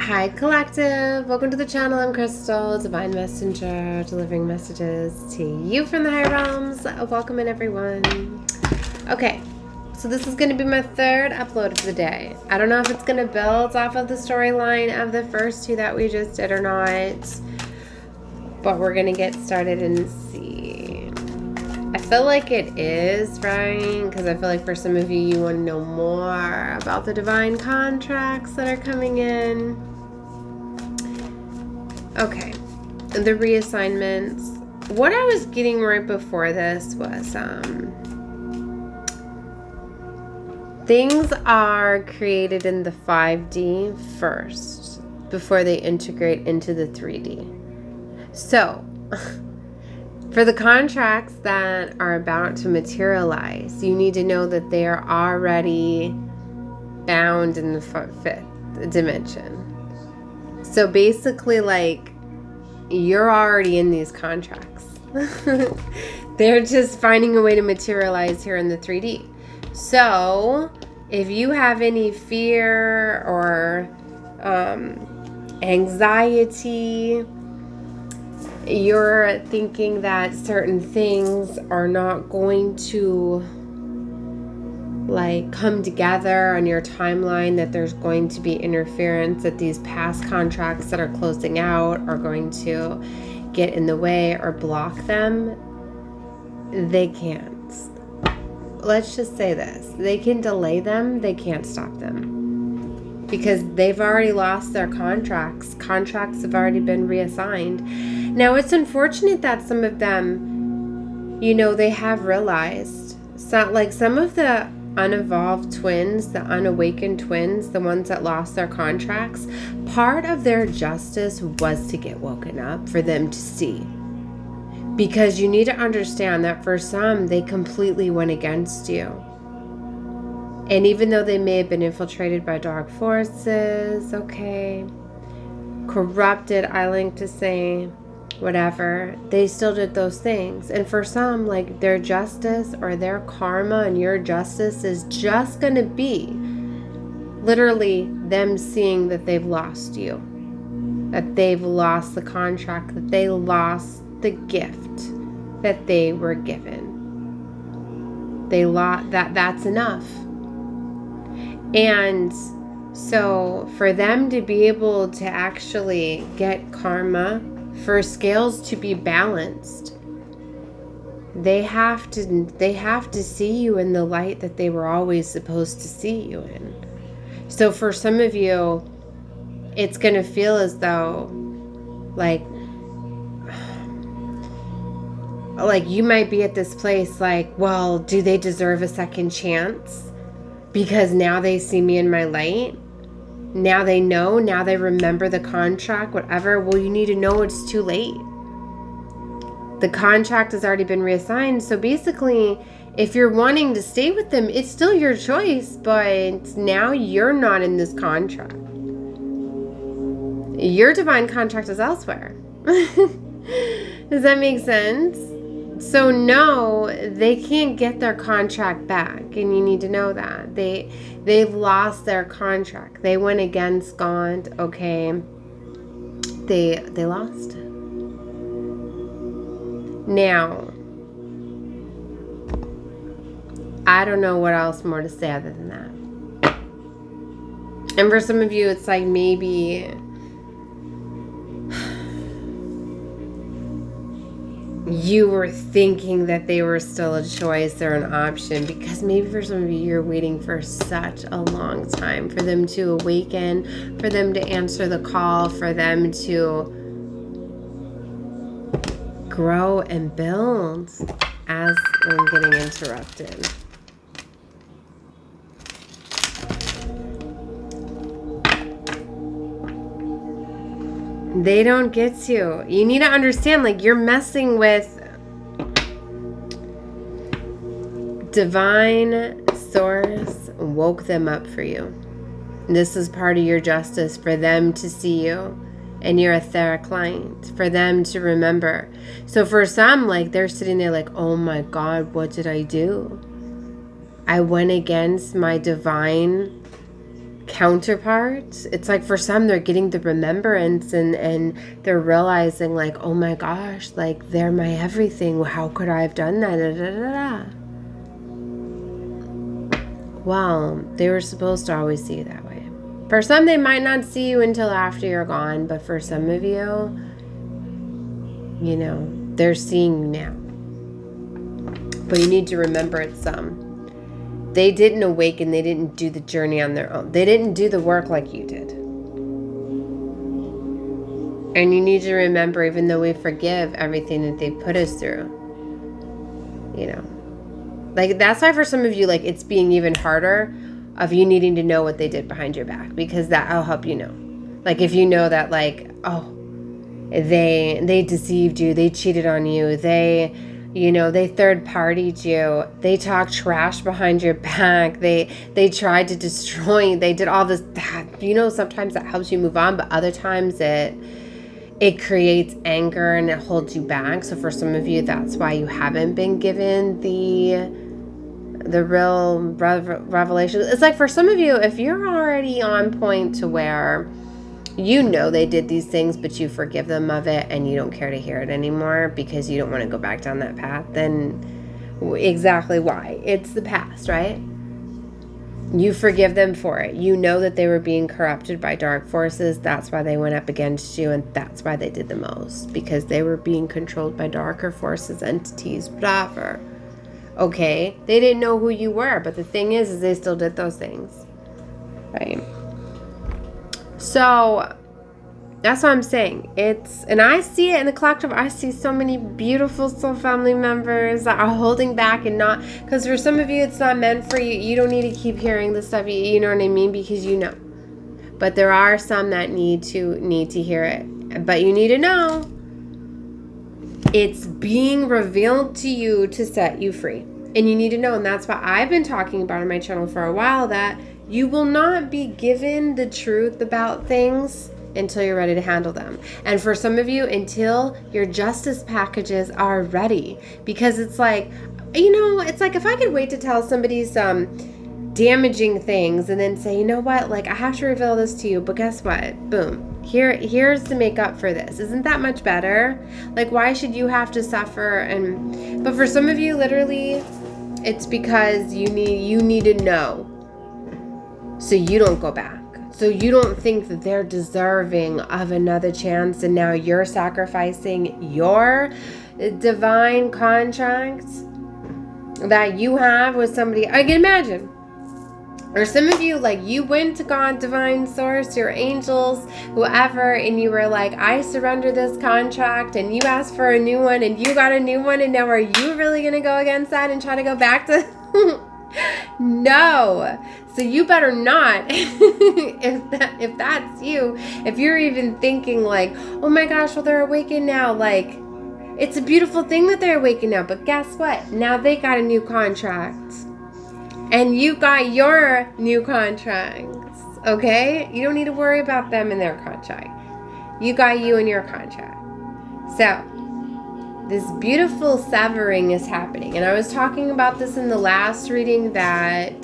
Hi Collective, welcome to the channel. I'm Crystal, Divine Messenger, delivering messages to you from the higher realms. Welcome in everyone. Okay, so this is going to be my third upload of the day. I don't know if it's going to build off of the storyline of the first two that we just did or not, but we're going to get started and see. I feel like it is, right? Because I feel like for some of you, you want to know more about the divine contracts that are coming in. Okay, the reassignments. What I was getting right before this was things are created in the 5D first before they integrate into the 3D. So, for the contracts that are about to materialize, you need to know that they are already bound in the fifth dimension. So basically, like, you're already in these contracts. They're just finding a way to materialize here in the 3D. So if you have any fear or anxiety, you're thinking that certain things are not going to like come together on your timeline, that there's going to be interference, that these past contracts that are closing out are going to get in the way or block them, they can't. Let's just say this. They can delay them, they can't stop them. Because they've already lost their contracts. Contracts have already been reassigned. Now, it's unfortunate that some of them, you know, they have realized. So, like some of the unevolved twins, the unawakened twins, the ones that lost their contracts, part of their justice was to get woken up for them to see. Because you need to understand that for some, they completely went against you. And even though they may have been infiltrated by dark forces, okay, corrupted, I like to say, whatever, they still did those things. And for some, like, their justice or their karma and your justice is just going to be literally them seeing that they've lost you, that they've lost the contract, that they lost the gift that they were given. They lost that's enough. And so for them to be able to actually get karma, for scales to be balanced, they have to see you in the light that they were always supposed to see you in. So for some of you, it's going to feel as though like you might be at this place like, well, do they deserve a second chance? Because now they see me in my light. Now they know, now they remember the contract, whatever. Well, you need to know it's too late. The contract has already been reassigned. So basically, if you're wanting to stay with them, it's still your choice, but now you're not in this contract. Your divine contract is elsewhere. Does that make sense? So no, they can't get their contract back, and you need to know that. They've lost their contract. They went against God, okay? They lost. Now, I don't know what else more to say other than that. And for some of you, it's like maybe you were thinking that they were still a choice or an option, because maybe for some of you, you're waiting for such a long time for them to awaken, for them to answer the call, for them to grow and build. As I'm getting interrupted. They don't get you. You need to understand, like, you're messing with divine source woke them up for you. This is part of your justice, for them to see you and your etheric light, for them to remember. So for some, like, they're sitting there like, oh my God, what did I do? I went against my divine counterparts. It's like for some, they're getting the remembrance and they're realizing like, oh my gosh, like they're my everything. How could I have done that? Da, da, da, da. Well, they were supposed to always see you that way. For some, they might not see you until after you're gone, but for some of you, you know, they're seeing you now. But you need to remember it's they didn't awaken, they didn't do the journey on their own. They didn't do the work like you did. And you need to remember, even though we forgive everything that they put us through, you know, like that's why for some of you, like it's being even harder of you needing to know what they did behind your back, because that'll help you know. Like if you know that like, oh, they deceived you, they cheated on you, they, you know, they third-partied you, they talked trash behind your back, they tried to destroy you, they did all this, that, you know, sometimes that helps you move on, but other times it creates anger and it holds you back. So for some of you, that's why you haven't been given the real revelation. It's like for some of you, if you're already on point to where you know they did these things, but you forgive them of it and you don't care to hear it anymore because you don't want to go back down that path, then exactly why. It's the past, right? You forgive them for it. You know that they were being corrupted by dark forces. That's why they went up against you, and that's why they did the most, because they were being controlled by darker forces, entities, whatever. Okay? They didn't know who you were, but the thing is they still did those things. Right? So that's what I'm saying. And I see it in the collective. I see so many beautiful soul family members that are holding back and not, because for some of you, it's not meant for you. You don't need to keep hearing this stuff. You know what I mean? Because you know. But there are some that need to hear it. But you need to know it's being revealed to you to set you free. And you need to know, and that's what I've been talking about on my channel for a while, that you will not be given the truth about things until you're ready to handle them. And for some of you, until your justice packages are ready. Because it's like, you know, it's like if I could wait to tell somebody some damaging things and then say, you know what, like I have to reveal this to you, but guess what? Boom. Here's to make up for this. Isn't that much better? Like, why should you have to suffer? But for some of you, literally, it's because you need to know. So you don't go back. So you don't think that they're deserving of another chance, and now you're sacrificing your divine contract that you have with somebody. I can imagine. Or some of you, like, you went to God, divine source, your angels, whoever, and you were like, I surrender this contract, and you asked for a new one, and you got a new one, and now are you really going to go against that and try to go back to... No. So you better not. if that's you, if you're even thinking like, oh my gosh, well, they're awakened now, like, it's a beautiful thing that they're awakened now, but guess what? Now they got a new contract. And you got your new contracts, okay? You don't need to worry about them and their contract. You got you and your contract. So, this beautiful severing is happening. And I was talking about this in the last reading that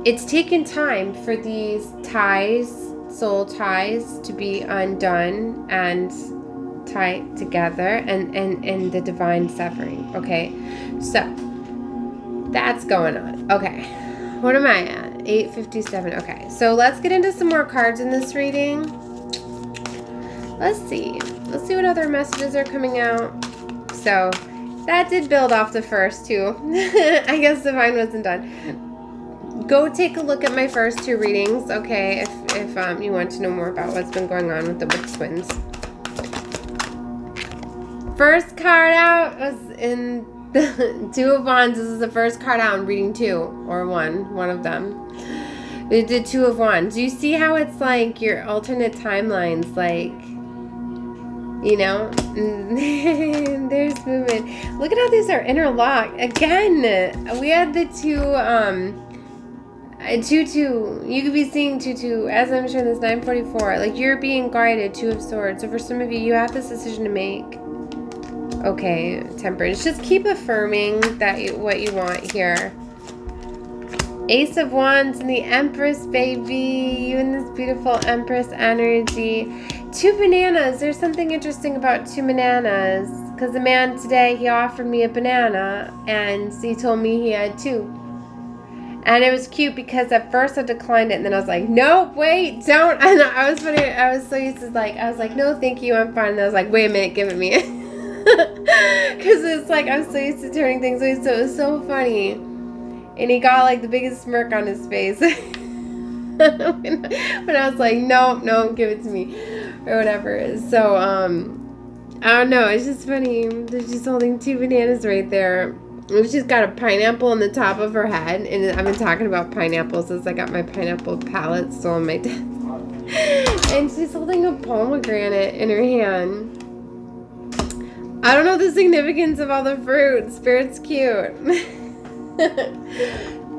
it's taken time for these ties, soul ties, to be undone and tied together and the divine severing, okay? So, that's going on. Okay. What am I at? 8:57. Okay. So let's get into some more cards in this reading. Let's see. Let's see what other messages are coming out. So that did build off the first two. I guess divine wasn't done. Go take a look at my first two readings, okay, if you want to know more about what's been going on with the twins. First card out was in the Two of Wands. This is the first card out in reading two, or one of them. We did Two of Wands. Do you see how it's like your alternate timelines, like, you know, there's movement. Look at how these are interlocked. Again, we had the two, 2-2. You could be seeing 2-2 as I'm showing this 9:44. Like, you're being guided, Two of Swords. So for some of you, you have this decision to make. Okay, Temperance. Just keep affirming that what you want here. Ace of Wands and the Empress, baby. You and this beautiful Empress energy. 2 bananas. There's something interesting about 2 bananas. Because the man today, he offered me a banana. And he told me he had 2. And it was cute because at first I declined it. And then I was like, no, wait, don't. And I was funny. I was so used to I was like, no, thank you. I'm fine. And I was like, wait a minute, give it me. Because it's like, I'm so used to turning things away. So it was so funny. And he got like the biggest smirk on his face. when I was like, no, give it to me. Or whatever. So, I don't know. It's just funny. They're just holding 2 bananas right there. And she's got a pineapple on the top of her head. And I've been talking about pineapples since I got my pineapple palette still on my desk. And she's holding a pomegranate in her hand. I don't know the significance of all the fruit. Spirit's cute.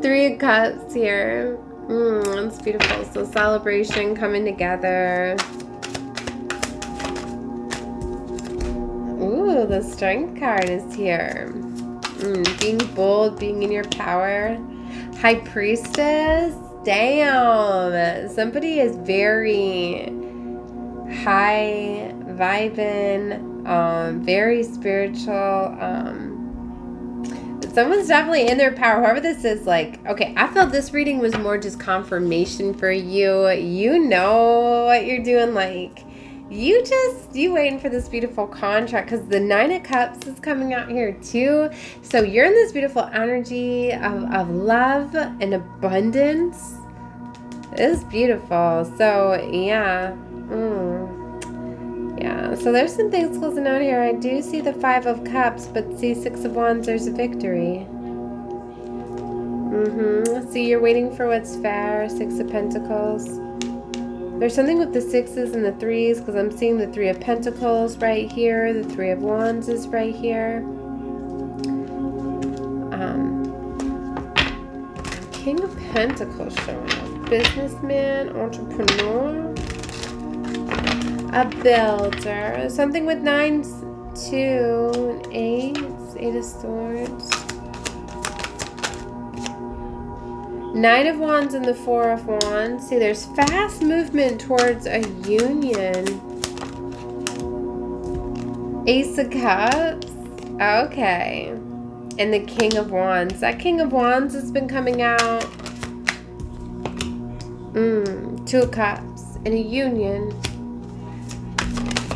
3 of Cups here. That's beautiful. So celebration coming together. Ooh, the Strength card is here. Being bold, being in your power. High Priestess. Damn. Somebody is very high vibing, very spiritual. Someone's definitely in their power. Whoever this is, like, okay, I felt this reading was more just confirmation for you. You know what you're doing. Like, you waiting for this beautiful contract because the 9 of Cups is coming out here too. So you're in this beautiful energy of love and abundance. It's beautiful. So, yeah. Yeah, so there's some things closing out here. I do see the 5 of Cups, but see 6 of Wands, there's a victory. See, you're waiting for what's fair. 6 of Pentacles. There's something with the 6s and the 3s, because I'm seeing the 3 of Pentacles right here. The 3 of Wands is right here. King of Pentacles showing up. Businessman, entrepreneur. A builder. Something with 9s, 2, and 8s. 8 of Swords. 9 of Wands and the 4 of Wands. See, there's fast movement towards a union. Ace of Cups. Okay. And the King of Wands. That King of Wands has been coming out. 2 of Cups. And a union.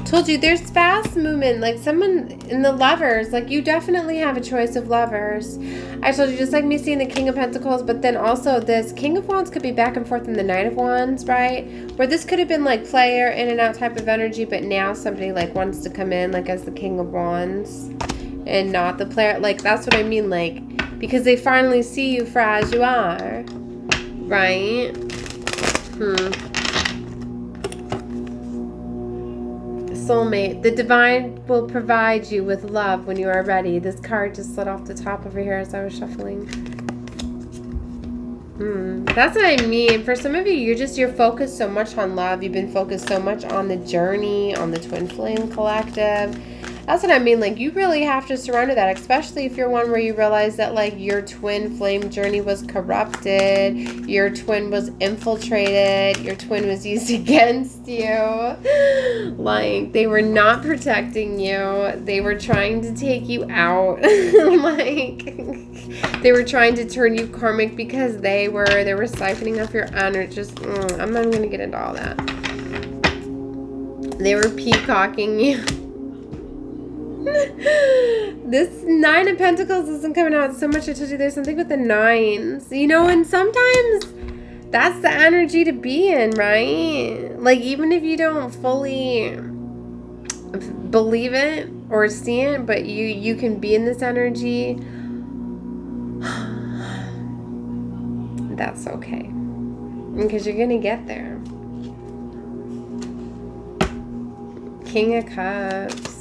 Told you, there's fast movement. Like someone in the Lovers, like you definitely have a choice of lovers. I told you, just like me seeing the King of Pentacles, but then also this King of Wands could be back and forth in the 9 of Wands, right? Where this could have been like player in and out type of energy, but now somebody like wants to come in like as the King of Wands and not the player. Like that's what I mean, like because they finally see you for as you are, right? Soulmate. The divine will provide you with love when you are ready. This card just slid off the top over here as I was shuffling. That's what I mean. For some of you, you're focused so much on love. You've been focused so much on the journey, on the Twin Flame Collective. That's what I mean. Like, you really have to surrender that, especially if you're one where you realize that, like, your twin flame journey was corrupted, your twin was infiltrated, your twin was used against you. Like, they were not protecting you. They were trying to take you out. Like, they were trying to turn you karmic because they were siphoning off your energy. Just, I'm not going to get into all that. They were peacocking you. This 9 of Pentacles isn't coming out so much. I told you there's something with the 9s, you know, and sometimes that's the energy to be in, right? Like, even if you don't fully believe it or see it, but you can be in this energy. That's okay, because you're gonna get there. King of Cups.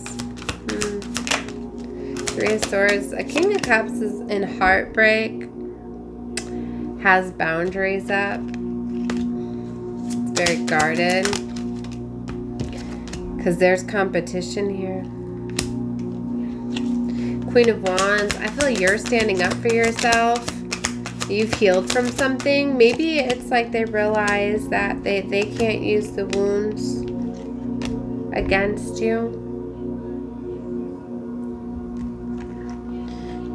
3 of Swords. A King of Cups is in heartbreak. Has boundaries up. It's very guarded. Because there's competition here. Queen of Wands. I feel you're standing up for yourself. You've healed from something. Maybe it's like they realize that they can't use the wounds against you.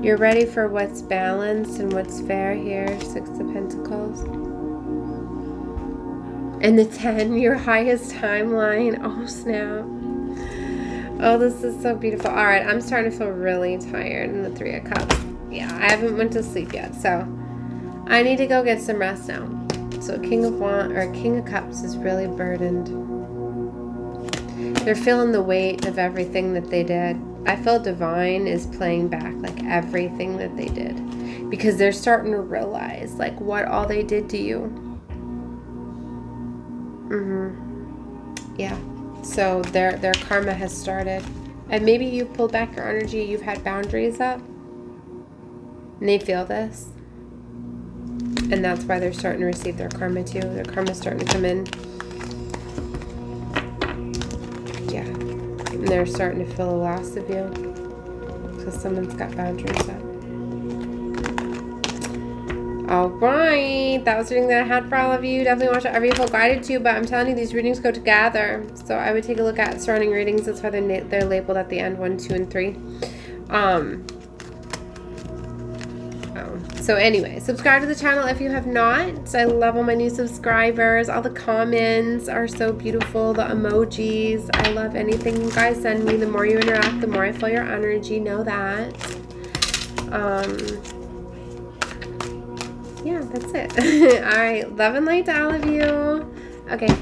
You're ready for what's balanced and what's fair here. 6 of Pentacles. And the 10, your highest timeline. Oh, snap. Oh, this is so beautiful. All right, I'm starting to feel really tired. And the 3 of Cups. Yeah, I haven't went to sleep yet, so I need to go get some rest now. So King of Cups is really burdened. They're feeling the weight of everything that they did. I feel Divine is playing back like everything that they did, because they're starting to realize like what all they did to you. Yeah. So their karma has started, and maybe you've pulled back your energy. You've had boundaries up, and they feel this, and that's why they're starting to receive their karma too. Their karma's starting to come in. Yeah. And they're starting to feel a loss of you because someone's got boundaries up. Alright, that was the reading that I had for all of you. Definitely watch whatever you feel guided to, but I'm telling you, these readings go together. So I would take a look at surrounding readings. That's why they're labeled at the end, 1, 2, and 3. So anyway, subscribe to the channel if you have not. I love all my new subscribers. All the comments are so beautiful. The emojis. I love anything you guys send me. The more you interact, the more I feel your energy. Know that. Yeah, that's it. All right. Love and light to all of you. Okay.